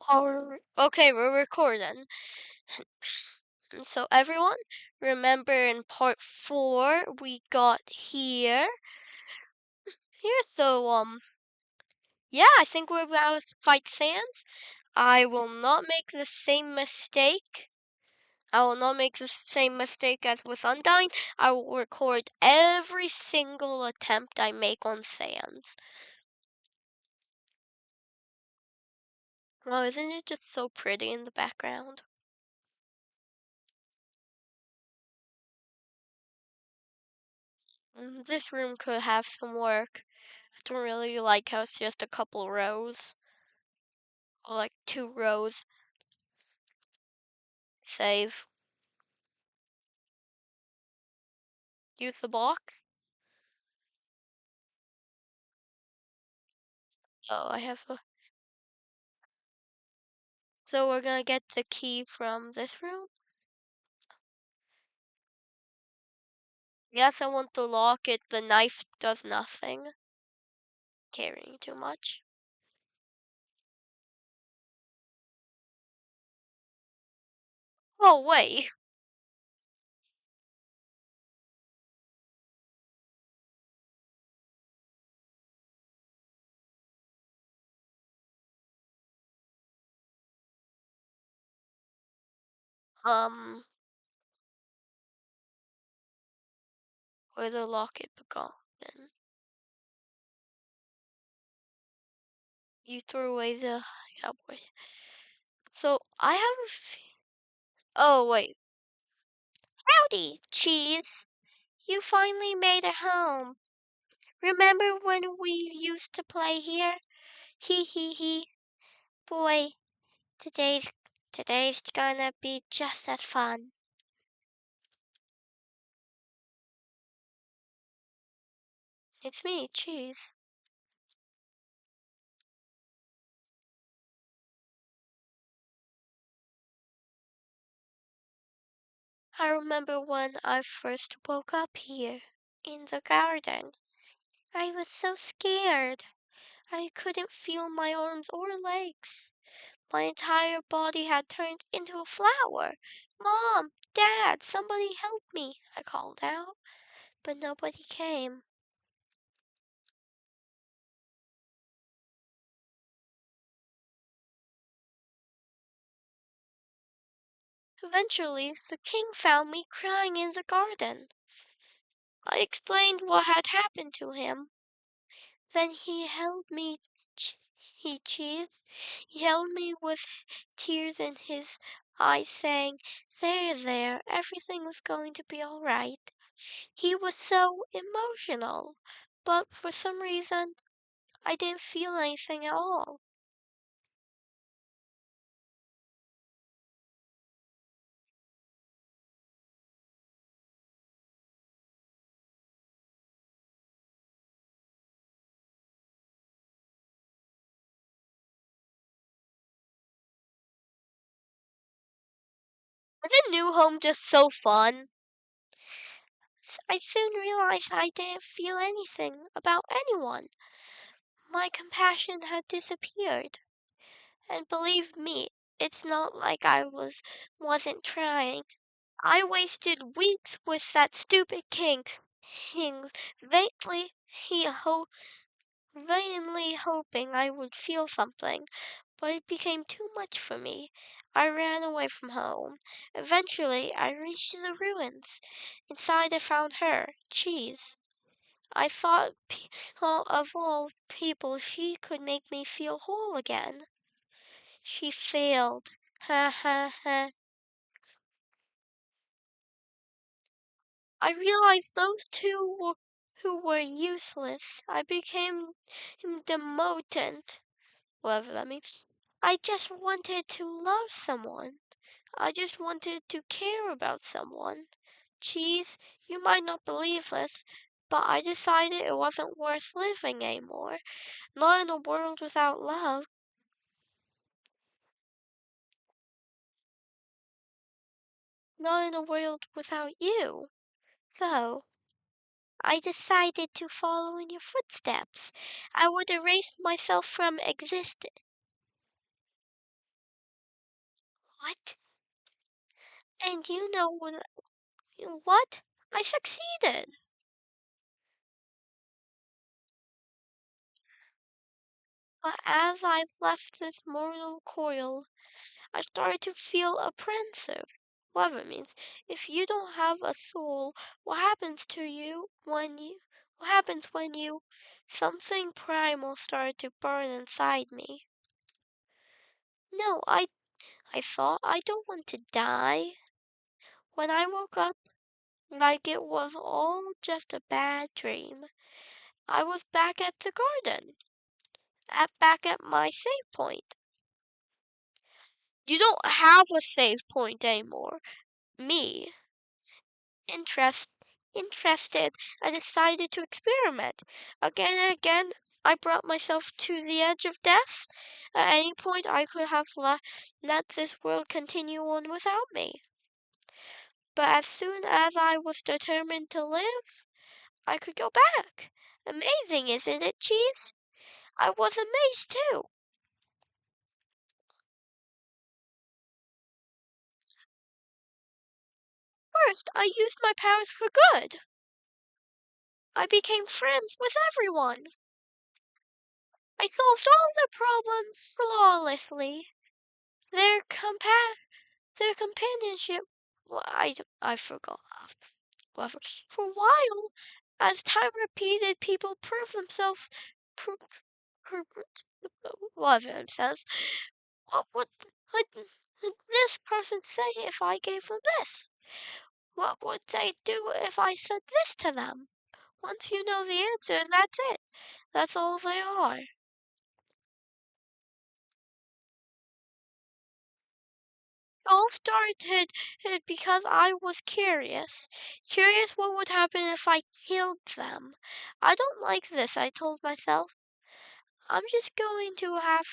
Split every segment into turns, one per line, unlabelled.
Okay, we're recording. So everyone, remember in part 4 we got here. Yeah, I think we're about to fight SANS. I will not make the same mistake. I will not make the same mistake as with Undyne. I will record every single attempt I make on SANS. Oh, isn't it just so pretty in the background? This room could have some work. I don't really like how it's just a couple rows. Or like 2 rows. Save. Use the block. Oh, I have a... So we're gonna get the key from this room? Yes, I want to lock it. The knife does nothing. Carrying too much. Oh, wait. Um, where the locket gone? You threw away the cowboy. So I have a... Oh, wait. Howdy, Cheese. You finally made it home. Remember when we used to play here? Hee hee hee. Boy, today's today's gonna be just as fun. It's me, Cheese. I remember when I first woke up here in the garden. I was so scared. I couldn't feel my arms or legs. My entire body had turned into a flower. Mom, Dad, somebody help me, I called out, but nobody came. Eventually, the king found me crying in the garden. I explained what had happened to him. Then he held me, he cheesed. He held me with tears in his eyes, saying, there, everything was going to be all right. He was so emotional, but for some reason, I didn't feel anything at all. Isn't new home just so fun? I soon realized I didn't feel anything about anyone. My compassion had disappeared. And believe me, it's not like wasn't trying. I wasted weeks with that stupid king. He vainly he ho- vainly hoping I would feel something, but it became too much for me. I ran away from home. Eventually, I reached the ruins. Inside, I found her, Cheese. I thought of all people she could make me feel whole again. She failed. Ha ha ha. I realized those two who were useless. I became demoted, whatever that means. I just wanted to love someone. I just wanted to care about someone. Cheese, you might not believe this, but I decided it wasn't worth living anymore. Not in a world without love. Not in a world without you. So, I decided to follow in your footsteps. I would erase myself from existence. What? And what? I succeeded. But as I left this mortal coil, I started to feel apprehensive. Whatever it means. If you don't have a soul, what happens when you something primal started to burn inside me. No, I thought I don't want to die. When I woke up, like it was all just a bad dream, I was back at the garden, back at my save point. You don't have a save point anymore. Me, interest, interested, I decided to experiment. Again and again, I brought myself to the edge of death. At any point, I could have let this world continue on without me. But as soon as I was determined to live, I could go back. Amazing, isn't it, Cheese? I was amazed too. First, I used my powers for good. I became friends with everyone. I solved all their problems flawlessly. Their their companionship, well, I forgot. Whatever. For a while, as time repeated, people proved themselves, pro, pro, whatever themselves. What would this person say if I gave them this? What would they do if I said this to them? Once you know the answer, that's it. That's all they are. It all started because I was curious. Curious what would happen if I killed them. I don't like this, I told myself. I'm just going to have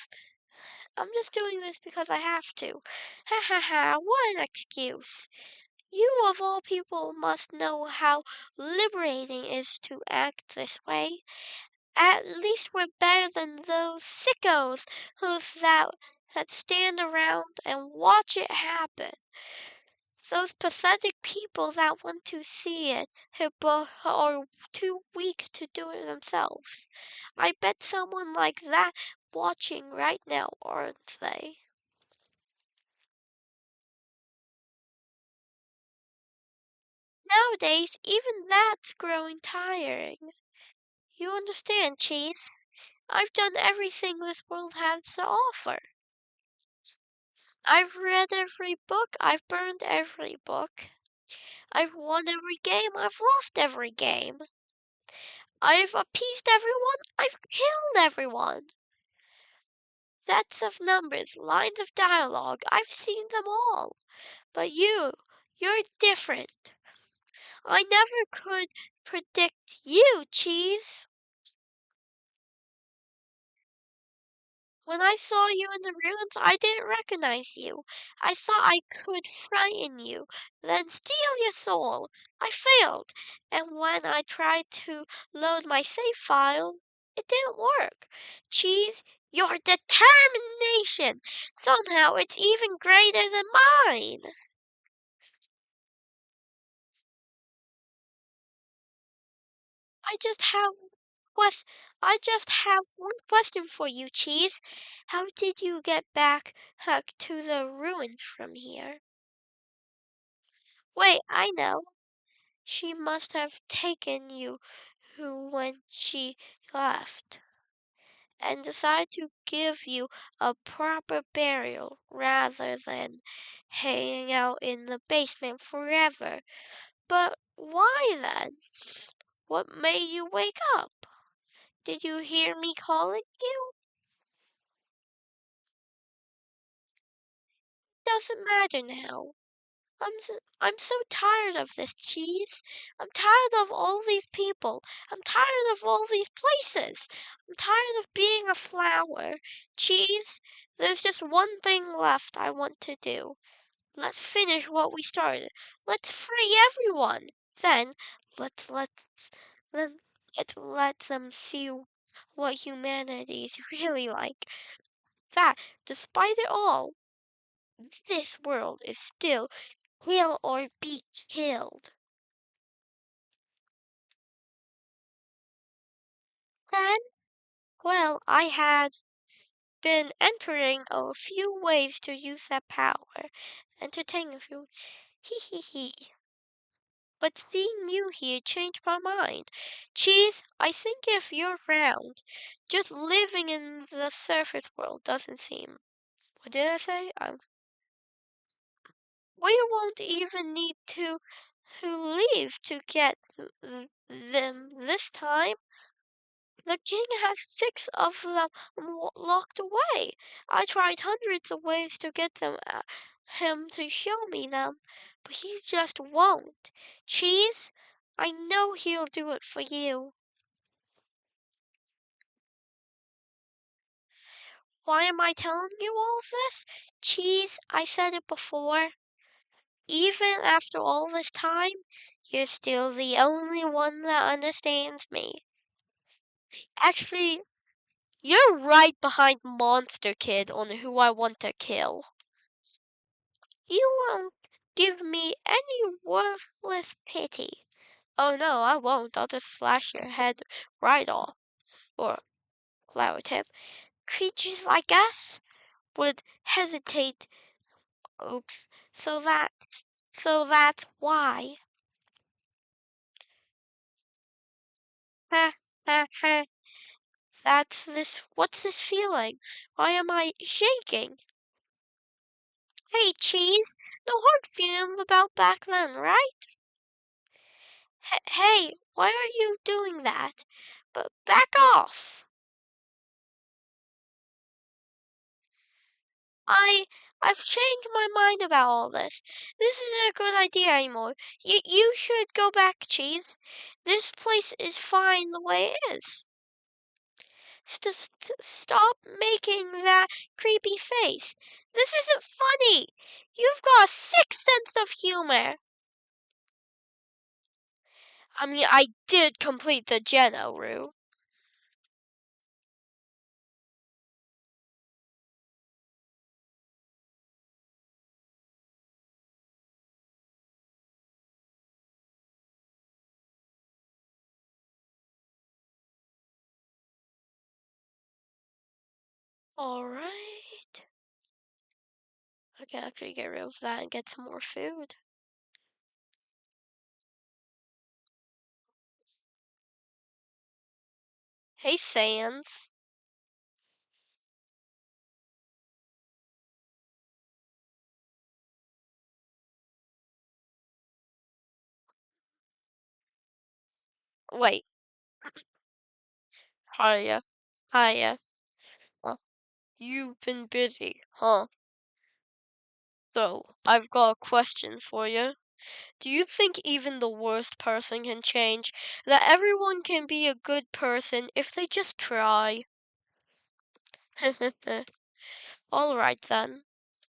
I'm just doing this because I have to. Ha ha ha, what an excuse. You of all people must know how liberating it is to act this way. At least we're better than those sickos that stand around and watch it happen. Those pathetic people that want to see it but are too weak to do it themselves. I bet someone like that watching right now, aren't they? Nowadays, even that's growing tiring. You understand, Cheese? I've done everything this world has to offer. I've read every book, I've burned every book. I've won every game, I've lost every game. I've appeased everyone, I've killed everyone. Sets of numbers, lines of dialogue, I've seen them all. But you're different. I never could predict you, Cheese. When I saw you in the ruins, I didn't recognize you. I thought I could frighten you, then steal your soul. I failed, and when I tried to load my save file, it didn't work. Cheese, your determination! Somehow it's even greater than mine. I just have quest- I just have one question for you, Cheese. How did you get back to the ruins from here? Wait, I know. She must have taken you when she left and decided to give you a proper burial rather than hanging out in the basement forever. But why then? What made you wake up? Did you hear me calling you? Doesn't matter now. I'm so tired of this, Cheese. I'm tired of all these people. I'm tired of all these places. I'm tired of being a flower. Cheese, there's just one thing left I want to do. Let's finish what we started. Let's free everyone. Then let's let then let's let them see what humanity is really like. That, despite it all, This world is still kill or be killed. Then, well, I had been entering a few ways to use that power. Entertaining a few. Hee hee hee. But seeing you here changed my mind. Cheese, I think if you're around, just living in the surface world doesn't seem. What did I say? We won't even need to leave to get them this time. The king has 6 of them locked away. I tried hundreds of ways to get him to show me them, but he just won't. Cheese, I know he'll do it for you. Why am I telling you all this? Cheese, I said it before. Even after all this time, you're still the only one that understands me. Actually, you're right behind Monster Kid on who I want to kill. You won't give me any worthless pity. Oh no, I won't. I'll just slash your head right off. Or flower tip. Creatures like us would hesitate. Oops. So that's why. Ha ha ha. What's this feeling? Why am I shaking? Hey, Cheese, no hard feelings about back then, right? Hey, why are you doing that? But back off. I I've changed my mind about all this. This isn't a good idea anymore. You should go back, Cheese. This place is fine the way it is. Stop making that creepy face. This isn't funny. You've got a sick sense of humor. I mean, I did complete the Geno route. Alright. I can actually get rid of that and get some more food. Hey, SANS. Wait. Hiya. Hiya. Huh. You've been busy, huh? So, I've got a question for you. Do you think even the worst person can change? That everyone can be a good person if they just try? Alright then.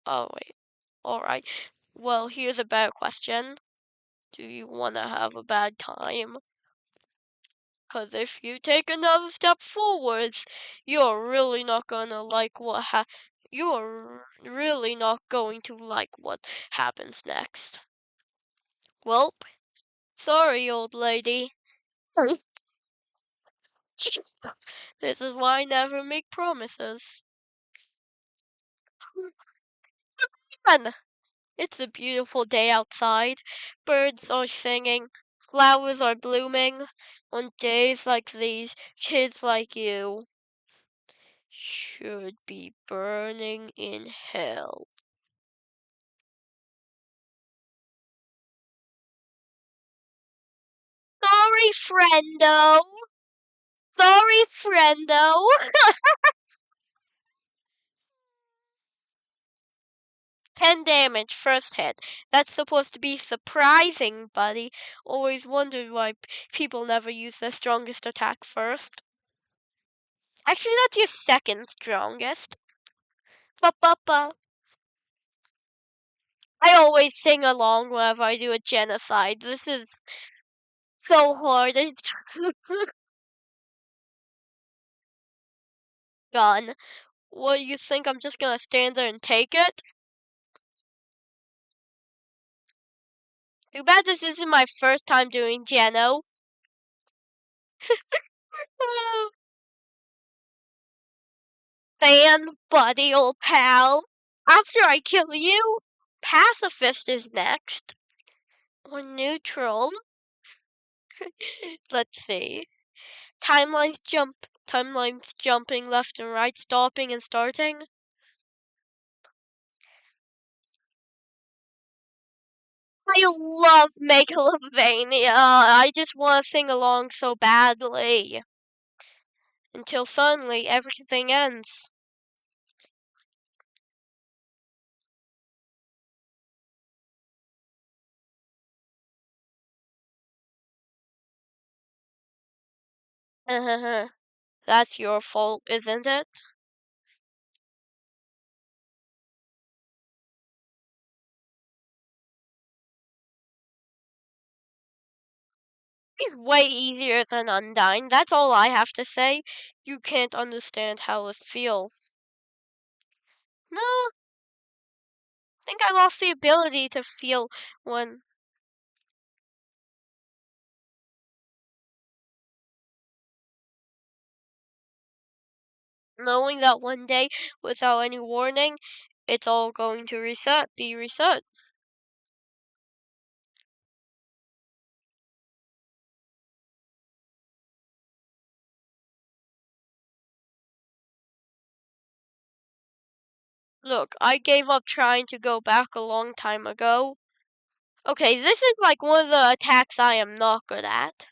Oh, wait. Alright. Well, here's a better question. Do you want to have a bad time? 'Cause if you take another step forwards, you're really not gonna like you're really not going to like what happens next. Well, sorry, old lady. This is why I never make promises. Man, it's a beautiful day outside. Birds are singing, flowers are blooming. On days like these, kids like you should be burning in hell. Sorry, friendo. Sorry, friendo. 10 damage, first hit. That's supposed to be surprising, buddy. Always wondered why people never use their strongest attack first. Actually, that's your second strongest. Ba-ba-ba. I always sing along whenever I do a genocide. This is so hard. It's gone. What, you think I'm just gonna stand there and take it? Too bad this isn't my first time doing Geno. Fan, buddy, old pal. After I kill you, pacifist is next. Or neutral. Let's see. Timelines jumping left and right, stopping and starting. I love Megalovania. I just want to sing along so badly. Until suddenly everything ends. That's your fault, isn't it? It's way easier than Undyne. That's all I have to say. You can't understand how it feels. No, I think I lost the ability to feel when knowing that one day, without any warning, it's all going to be reset. Look, I gave up trying to go back a long time ago. Okay, this is like one of the attacks I am not good at.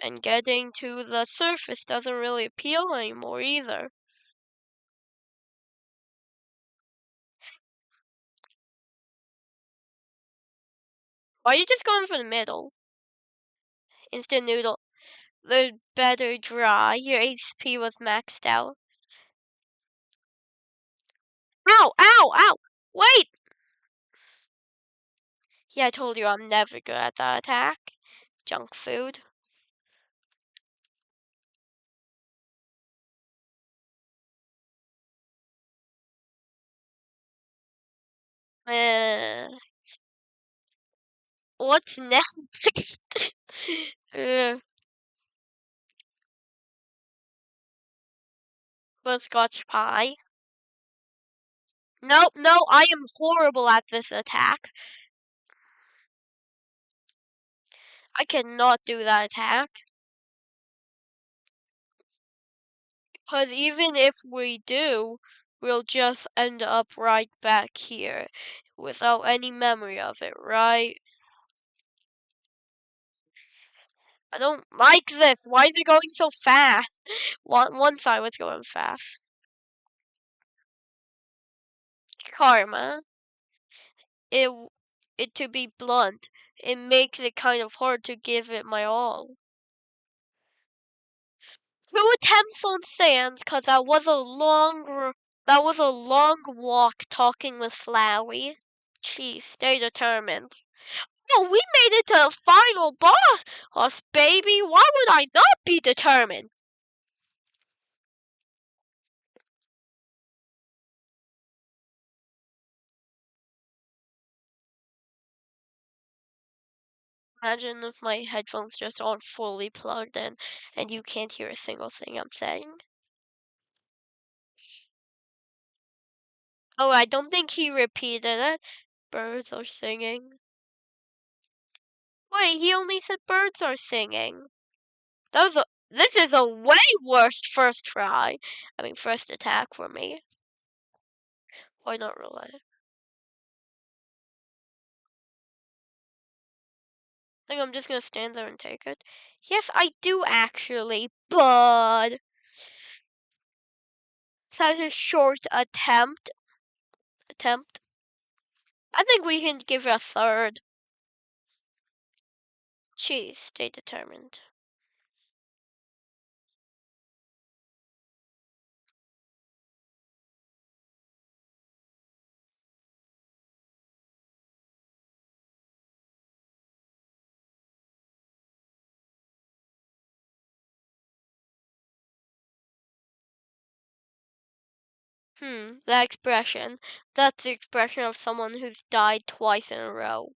And getting to the surface doesn't really appeal anymore either. Why are you just going for the middle? Instant noodle. The better dry. Your HP was maxed out. Ow! Ow! Ow! Wait! Yeah, I told you I'm never good at that attack. Junk food. Uh, what's next? Butterscotch pie. Nope, no, I am horrible at this attack. I cannot do that attack. Because even if we do, we'll just end up right back here without any memory of it, right? I don't like this. Why is it going so fast? One side was going fast. Karma. It, it to be blunt, it makes it kind of hard to give it my all. 2 attempts on SANS, cause that was a long walk talking with Flowey. Jeez, stay determined. Oh, we made it to the final boss, baby. Why would I not be determined? Imagine if my headphones just aren't fully plugged in and you can't hear a single thing I'm saying. Oh, I don't think he repeated it. Birds are singing. Wait, he only said birds are singing. This is a way worse first try. I mean, first attack for me. Why not relay? I think I'm just gonna stand there and take it. Yes, I do actually, but such a short attempt. I think we can give it a third. Jeez, stay determined. That expression. That's the expression of someone who's died twice in a row.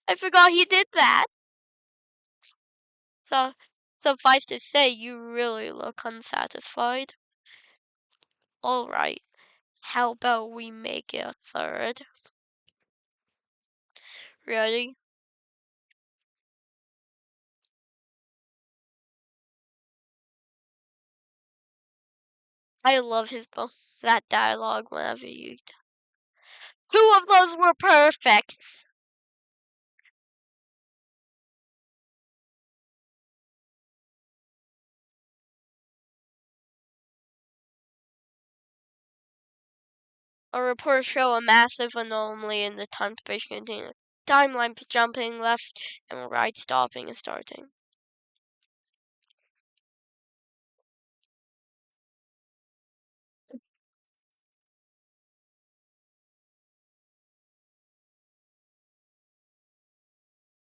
I forgot he did that. So, suffice to say, you really look unsatisfied. Alright, how about we make it a third? Ready? I love that dialogue whenever you... Two of those were perfect! Our reports show a massive anomaly in the time-space container. Timeline jumping left and right, stopping and starting.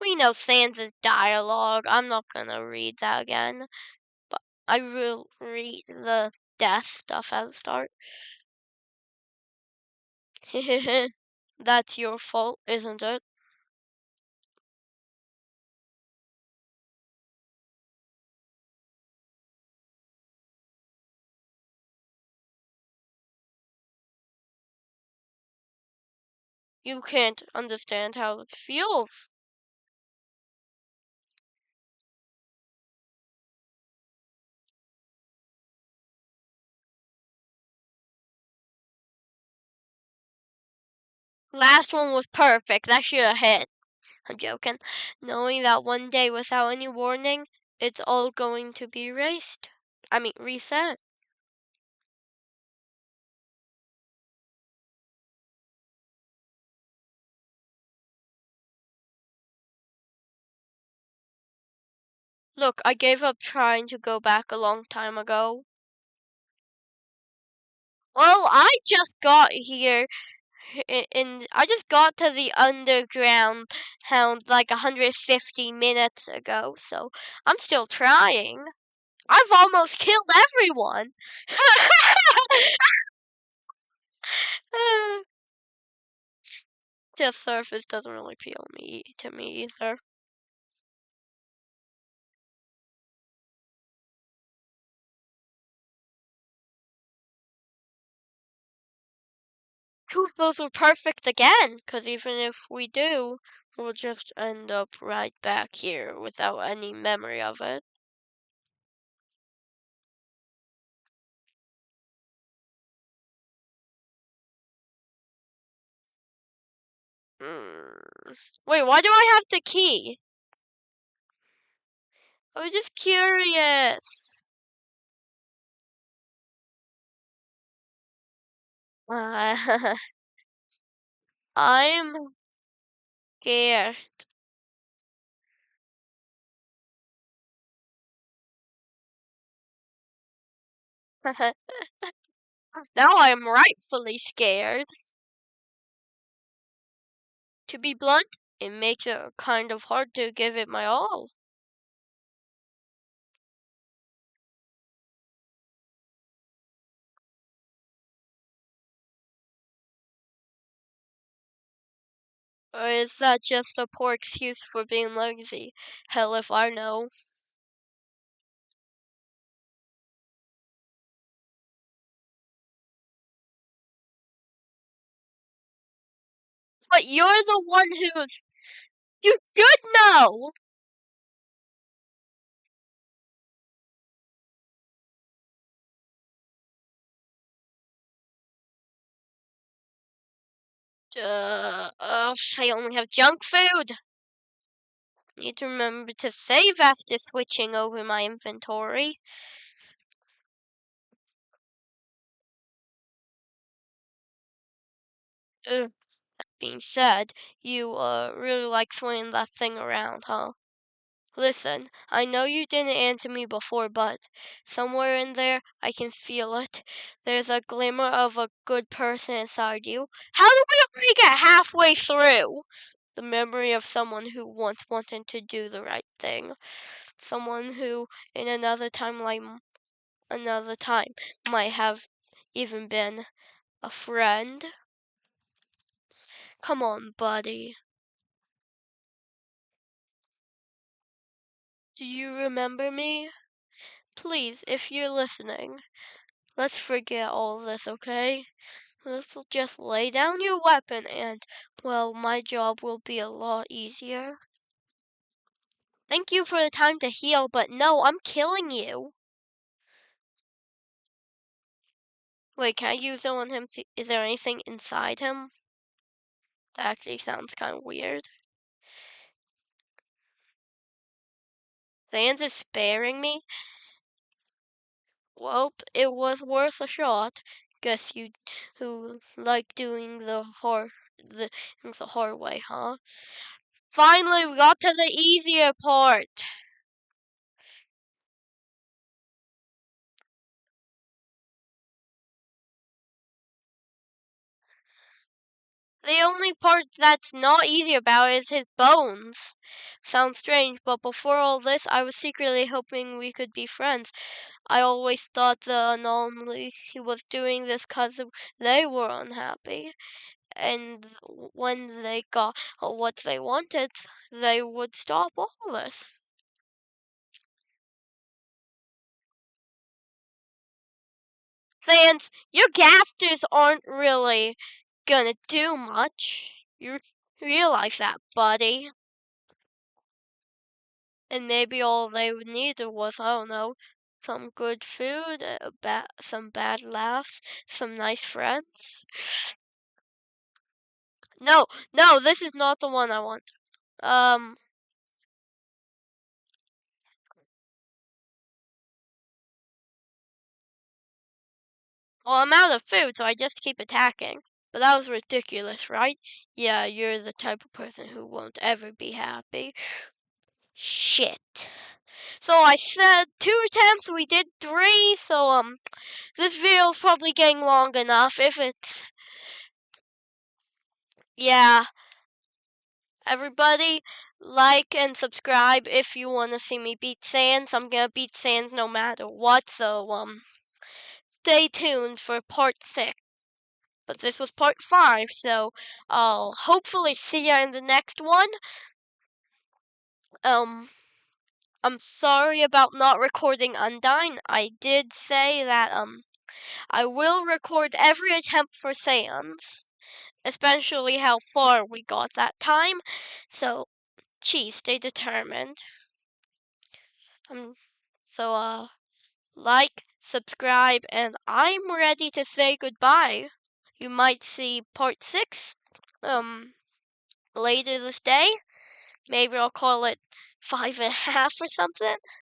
We know SANS' dialogue. I'm not gonna read that again. But I will read the death stuff at the start. That's your fault, isn't it? You can't understand how it feels. Last one was perfect. That should have hit. I'm joking. Knowing that one day without any warning, it's all going to be erased. I mean, reset. Look, I gave up trying to go back a long time ago. Well, I just got here I just got to the underground hound like 150 minutes ago, so I'm still trying. I've almost killed everyone. The surface doesn't really appeal to me either. Two of those were perfect again, because even if we do, we'll just end up right back here without any memory of it. Wait, why do I have the key? I was just curious. I'm scared. Now I'm rightfully scared. To be blunt, it makes it kind of hard to give it my all. Or is that just a poor excuse for being lazy? Hell if I know. But you're the one who's... You should know! I only have junk food. Need to remember to save after switching over my inventory. That being said, you really like swinging that thing around, huh? Listen, I know you didn't answer me before, but somewhere in there, I can feel it. There's a glimmer of a good person inside you. How did we already get halfway through? The memory of someone who once wanted to do the right thing. Someone who in another time might have even been a friend. Come on, buddy. Do you remember me? Please, if you're listening, let's forget all this, okay? Let's just lay down your weapon and, well, my job will be a lot easier. Thank you for the time to heal, but no, I'm killing you. Wait, can I use it on him? Is there anything inside him? That actually sounds kind of weird. SANS is sparing me? Well, it was worth a shot. Guess you who like doing the hard way, huh? Finally, we got to the easier part. The only part that's not easy about is his bones. Sounds strange, but before all this, I was secretly hoping we could be friends. I always thought the anomaly he was doing this 'cause they were unhappy, and when they got what they wanted, they would stop all this. Vance, your gaffers aren't really gonna do much. You realize that, buddy. And maybe all they needed was, I don't know, some good food, some bad laughs, some nice friends. No, no, this is not the one I want. Well, I'm out of food, so I just keep attacking. But that was ridiculous, right? Yeah, you're the type of person who won't ever be happy. Shit. So I said 2 attempts, we did 3, so, this video's probably getting long enough. If it's, yeah. Everybody, like and subscribe if you want to see me beat SANS. I'm gonna beat SANS no matter what, so, stay tuned for part 6. But this was part 5, so I'll hopefully see you in the next one. I'm sorry about not recording Undyne. I did say that, I will record every attempt for SANS, especially how far we got that time. So, geez, stay determined. So, like, subscribe, and I'm ready to say goodbye. You might see part 6, later this day. Maybe I'll call it 5.5 or something.